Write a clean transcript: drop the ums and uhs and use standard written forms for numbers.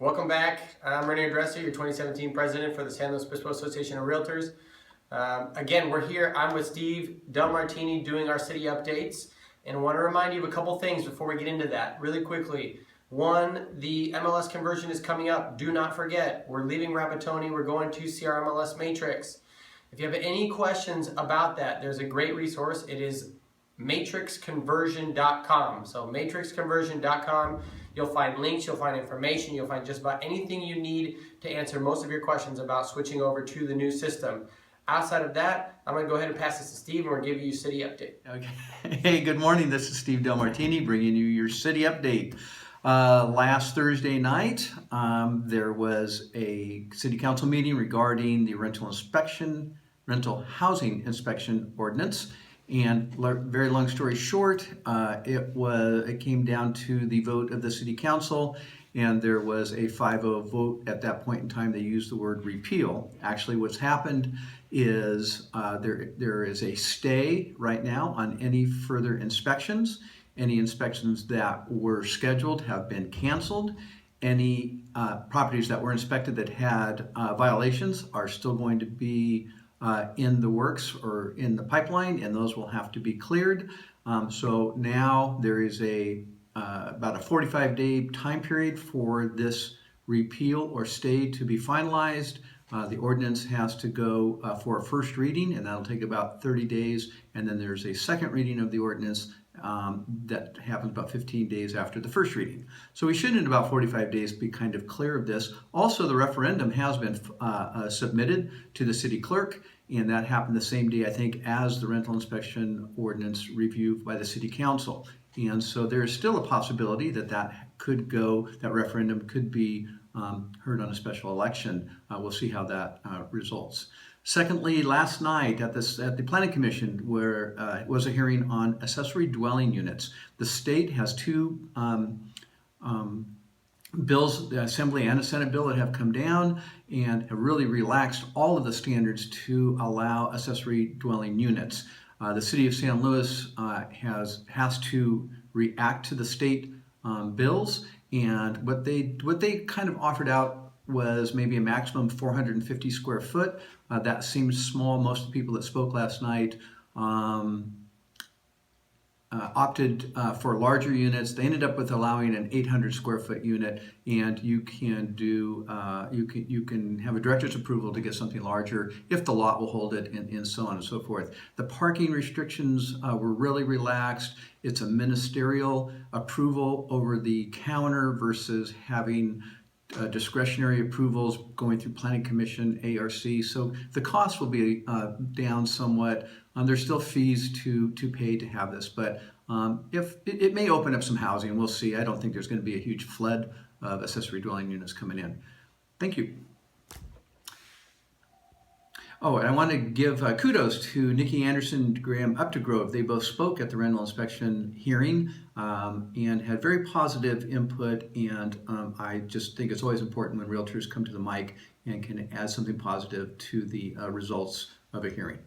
Welcome back. I'm Renier, your 2017 president for the San Luis Obispo Association of Realtors. Again, we're here. I'm with Steve Delmartini doing our city updates, and I want to remind you of a couple things before we get into that really quickly. One, the MLS conversion is coming up. Do not forget, we're leaving Rabatoni. We're going to see our MLS matrix. If you have any questions about that, there's a great resource. It is matrixconversion.com. So matrixconversion.com. You'll find links, you'll find information, you'll find just about anything you need to answer most of your questions about switching over to the new system. Outside of that, I'm going to go ahead and pass this to Steve, and we're going to give you a city update. Okay. Hey, good morning. This is Steve Delmartini bringing you your city update. Last Thursday night, there was a city council meeting regarding the rental housing inspection ordinance. And very long story short, it came down to the vote of the city council, and there was a 5-0 vote at that point in time. They used the word repeal. Actually, what's happened is there is a stay right now on any further inspections. Any inspections that were scheduled have been canceled. Any properties that were inspected that had violations are still going to be in the works or in the pipeline, and those will have to be cleared. So now there is about a 45-day time period for this repeal or stay to be finalized. The ordinance has to go for a first reading, and that'll take about 30 days, and then there's a second reading of the ordinance that happens about 15 days after the first reading. So we should in about 45 days be kind of clear of this. Also, the referendum has been submitted to the city clerk, and that happened the same day, I think, as the rental inspection ordinance review by the city council. And so there's still a possibility that that referendum could be heard on a special election. We'll see how that results. Secondly, last night at the Planning Commission, where was a hearing on accessory dwelling units. The state has two bills, the Assembly and the Senate bill, that have come down and have really relaxed all of the standards to allow accessory dwelling units. The city of San Luis has to react to the state bills, and what they kind of offered out was maybe a maximum 450 square foot. That seems small. Most of the people that spoke last night opted for larger units. They ended up with allowing an 800 square foot unit, and you can have a director's approval to get something larger if the lot will hold it, and so on and so forth. The parking restrictions were really relaxed. It's a ministerial approval over the counter versus having discretionary approvals going through Planning Commission, ARC. So the cost will be down somewhat. There's still fees to pay to have this, but if it may open up some housing, we'll see. I don't think there's going to be a huge flood of accessory dwelling units coming in. Thank you. Oh, and I want to give kudos to Nikki Anderson, Graham Updegrove. They both spoke at the rental inspection hearing and had very positive input, and I just think it's always important when realtors come to the mic and can add something positive to the results of a hearing.